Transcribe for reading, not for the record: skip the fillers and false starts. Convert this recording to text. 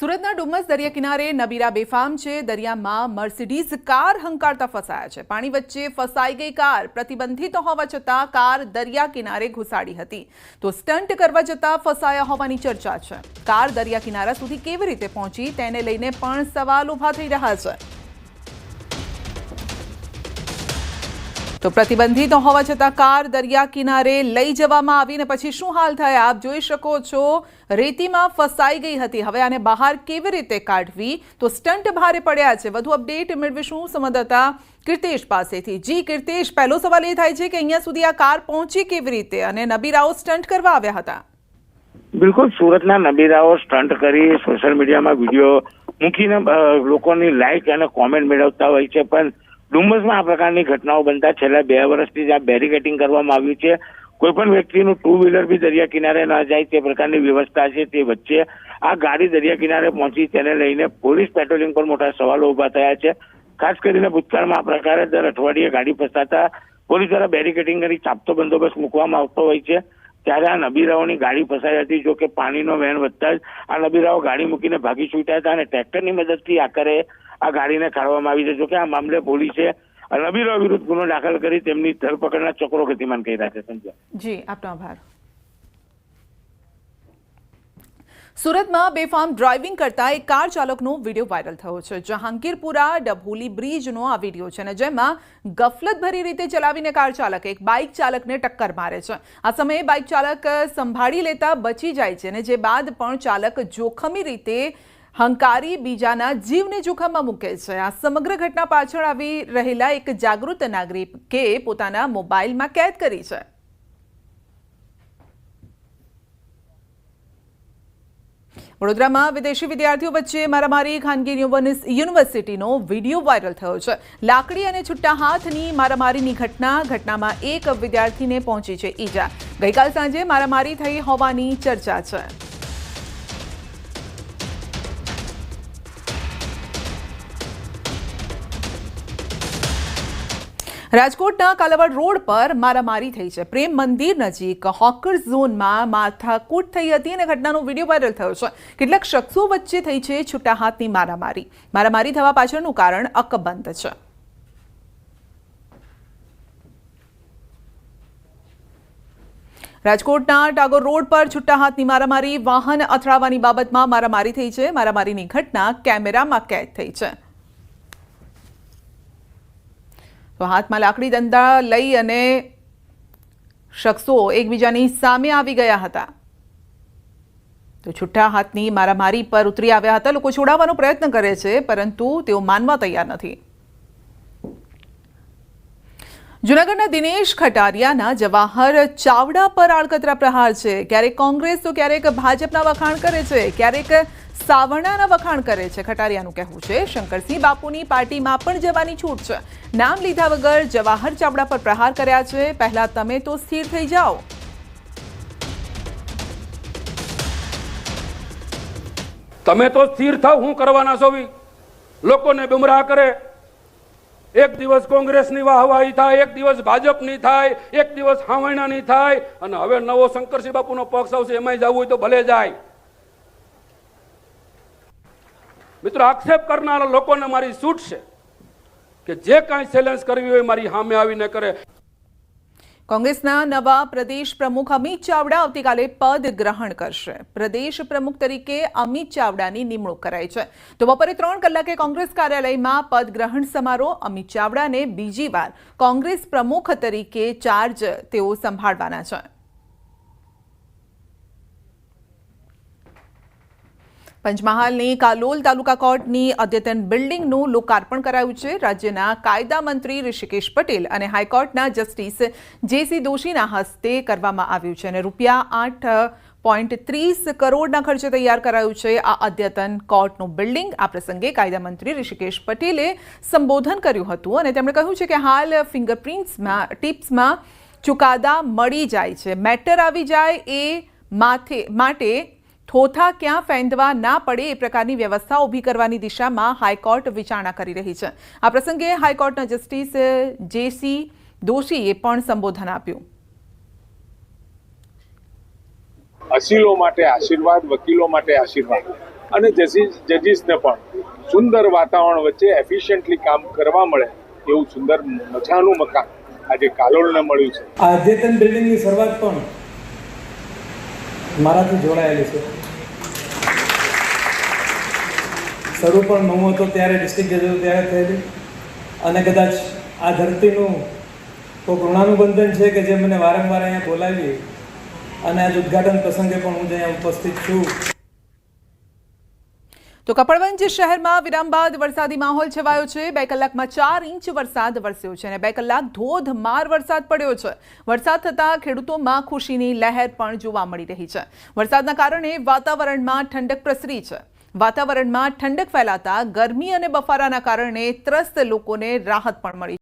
સુરતના ડુમસ દરિયા કિનારે નબીરા બેફામ છે। દરિયામાં મર્સિડીઝ કાર હંકારતા ફસાયા છે। પાણી વચ્ચે ફસાઈ ગઈ કાર પ્રતિબંધિત હોવા છતાં કાર દરિયા કિનારે ઘુસાડી હતી તો સ્ટન્ટ કરવા જતાં ફસાયા હોવાની ચર્ચા છે। કાર દરિયા કિનારા સુધી કેવી રીતે પહોંચી તેને લઈને પણ સવાલ ઊભા થઈ રહ્યા છે। તો પ્રતિબંધિત હોવા છતાં કાર દરિયા કિનારે લઈ જવામાં આવીને પછી શું હાલ થયા આપ જોઈ શકો છો। રેતીમાં ફસાઈ ગઈ હતી, હવે આને બહાર કેવી રીતે કાઢવી તો સ્ટન્ટ ભારે પડ્યા છે। વધુ અપડેટ મેળવીશું સંવાદદાતા કીર્તેશ પાસેથી। જી કીર્તેશ, પહેલો સવાલ એ થાય છે કે અહીંયા સુધી આ કાર પહોંચી કેવી રીતે અને નબીરાઓ સ્ટન્ટ કરવા આવ્યા હતા? બિલકુલ, સુરતના નબીરાઓ સ્ટન્ટ કરી સોશિયલ મીડિયામાં વિડીયો મૂકીને લોકોની લાઇક અને કોમેન્ટ મેળવતા હોય છે, પણ ડુમસમાં આ પ્રકારની ઘટનાઓ બનતા છેલ્લા 2 વર્ષથી જ આ બેરિકેડિંગ કરવામાં આવ્યું છે। કોઈ પણ વ્યક્તિનું 2 વ્હીલર બી દરિયા કિનારે ન જાય તે પ્રકારની વ્યવસ્થા છે। તે વચ્ચે આ ગાડી દરિયા કિનારે પહોંચી તેને લઈને પોલીસ પેટ્રોલિંગ પર મોટા સવાલો ઉભા થયા છે। ખાસ કરીને ભૂતકાળમાં આ પ્રકારે દર અઠવાડિયે ગાડી ફસાતા પોલીસ દ્વારા બેરિકેડિંગ કરી ચાંપતો બંદોબસ્ત મૂકવામાં આવતો હોય છે। ત્યારે આ નબીરાઓની ગાડી ફસાઈ હતી, જો કે પાણીનો વહેણ વધતા જ આ નબીરાઓ ગાડી મૂકીને ભાગી છૂટ્યા હતા અને ટ્રેક્ટરની મદદથી આખરે આ ગાડીને કાઢવામાં આવી છે। જો કે આ મામલે પોલીસે નબીરાઓ વિરુદ્ધ ગુનો દાખલ કરી તેમની ધરપકડના ચક્રો ગતિમાન કર્યા છે। સંજય જી, આપનો આભાર। સુરતમાં બેફામ ડ્રાઇવિંગ કરતા એક કાર ચાલકનો વિડીયો વાયરલ થયો છે। જહાંગીરપુરા ડભોલી બ્રિજનો આ વિડીયો છે અને જેમાં ગફલતભરી રીતે ચલાવીને કાર ચાલક એક બાઇક ચાલકને ટક્કર મારે છે। આ સમયે બાઇક ચાલક સંભાળી લેતા બચી જાય છે અને જે બાદ પણ ચાલક જોખમી રીતે હંકારી બીજાના જીવને જોખમમાં મૂકે છે। આ સમગ્ર ઘટના પાછળ આવી રહેલા એક જાગૃત નાગરિકે પોતાના મોબાઈલમાં કેદ કરી છે। વડોદરામાં વિદેશી વિદ્યાર્થીઓ વચ્ચે મારામારી, ખાનગી યુનિવર્સિટીનો વિડીયો વાયરલ થયો છે। લાકડી અને છુટ્ટા હાથની મારામારીની ઘટનામાં એક વિદ્યાર્થીને પહોંચી છે ઈજા। ગઈકાલ સાંજે મારામારી થઈ હોવાની ચર્ચા છે। રાજકોટના કાલાવાડ રોડ પર મારામારી થઈ છે। પ્રેમ મંદિર નજીક હોકર ઝોનમાં માથાકૂટ થઈ હતી અને ઘટનાનો વિડીયો વાયરલ થયો છે। કેટલાક શખ્સો વચ્ચે થઈ છે છૂટા હાથની મારામારી। મારામારી થવા પાછળનું કારણ અકબંધ છે। રાજકોટના ટાગોર રોડ પર છૂટા હાથની મારામારી, વાહન અથડાવવાની બાબતમાં મારામારી થઈ છે। મારામારીની ઘટના કેમેરામાં કેદ થઈ છે। તો હાથમાં લાકડી દંડા લઈ અને શખ્સો એકબીજાની સામે આવી ગયા હતા। તો છૂટા હાથની મારામારી પર ઉતરી આવ્યા હતા। લોકો છોડાવવાનો પ્રયત્ન કરે છે પરંતુ તેઓ માનવા તૈયાર નથી। જૂનાગઢના દિનેશ ખટારિયાના જવાહર ચાવડા પર આડકતરા પ્રહાર છે। ક્યારેક કોંગ્રેસ તો ક્યારેક ભાજપના વખાણ કરે છે, ક્યારેક સાવરણાના વખાણ કરે છે। ખટારિયાનું કહેવું છે શંકરસિંહ બાપુની પાર્ટીમાં પણ જવાની છૂટ છે। નામ લીધા વગર જવાહર ચાવડા પર પ્રહાર કર્યા છે। પહેલા તમે તો સ્થિર થઈ જાઓ। તમે તો સ્થિર થાવ, હું કરવાના છો? લોકોને ગુમરાહ કરે। એક દિવસ કોંગ્રેસની વાહવાહી થાય, એક દિવસ ભાજપની થાય, એક દિવસ સાવરણાની થાય અને હવે નવો શંકરસિંહ બાપુનો પક્ષ આવશે એમાંય જવું હોય તો ભલે જાય। મિત્રો, આક્ષેપ કરનારા લોકોને મારી છૂટ છે કે જે કાંઈ ચેલેન્જ કરવી હોય મારી સામે આવીને કરે। કોંગ્રેસના નવા પ્રદેશ પ્રમુખ અમિત ચાવડા આવતીકાલે પદ ગ્રહણ કરશે। પ્રદેશ પ્રમુખ તરીકે અમિત ચાવડાની નિમણૂક કરાઈ છે। તો બપોરે 3 કલાકે કોંગ્રેસ કાર્યાલયમાં પદ ગ્રહણ સમારોહ। અમિત ચાવડાને બીજી વાર કોંગ્રેસ પ્રમુખ તરીકે ચાર્જ તેઓ સંભાળવાના છે। પંચમહાલની કાલોલ તાલુકા કોર્ટની અદ્યતન બિલ્ડિંગનું લોકાર્પણ કરાયું છે। રાજ્યના કાયદા મંત્રી ઋષિકેશ પટેલ અને હાઈકોર્ટના જસ્ટિસ જેસી દોશીના હસ્તે કરવામાં આવ્યું છે અને રૂપિયા 8.30 કરોડના ખર્ચે તૈયાર કરાયું છે આ અદ્યતન કોર્ટનું બિલ્ડિંગ। આ પ્રસંગે કાયદા મંત્રી ઋષિકેશ પટેલે સંબોધન કર્યું હતું અને તેમણે કહ્યું છે કે હાલ ફિંગરપ્રિન્ટ્સમાં ટિપ્સમાં ચુકાદા મળી જાય છે। મેટર આવી જાય એ માટે થોથા ક્યાં ફેંદવા ના પડે એ પ્રકારની વ્યવસ્થા ઊભી કરવાની દિશામાં હાઈકોર્ટ વિચારણા કરી રહી છે। આ પ્રસંગે હાઈકોર્ટના જસ્ટિસ જેસી દોશીએ પણ સંબોધન આપ્યું। અસીલો માટે આશીર્વાદ, વકીલો માટે આશીર્વાદ। અને જજીસને પણ સુંદર વાતાવરણ વચ્ચે એફિશિયન્ટલી કામ કરવા મળે એવું સુંદર મજાનું મકાન આજે કાલોલને મળ્યું છે. આ અદ્યતન બિલ્ડિંગની શરૂઆત પણ મારાથી જોડાયેલી છે. શરૂ પણ હું હતો ત્યારે, ડિસ્ટ્રિક્ટ જજ હતો ત્યારે થયેલી, અને કદાચ આ ધરતીનું કોઈ ઋણાનુબંધન છે કે જે મને વારંવાર અહીંયા બોલાવી, અને આજ ઉદ્ઘાટન પ્રસંગે પણ હું અહીંયા ઉપસ્થિત છું. તો કપડવંજ શહેરમાં વિરામ બાદ વરસાદી માહોલ છવાયો છે. 2 કલાકમાં 4 ઇંચ વરસાદ વરસ્યો છે અને 2 કલાક ધોધમાર વરસાદ પડ્યો છે. વરસાદ થતાં ખેડૂતોમાં ખુશીની લહેર પણ જોવા મળી રહી છે. વરસાદના કારણે વાતાવરણમાં ઠંડક પ્રસરી છે. વાતાવરણમાં ઠંડક ફેલાતા ગરમી અને બફારાના કારણે ત્રસ્ત લોકોને રાહત પણ મળી.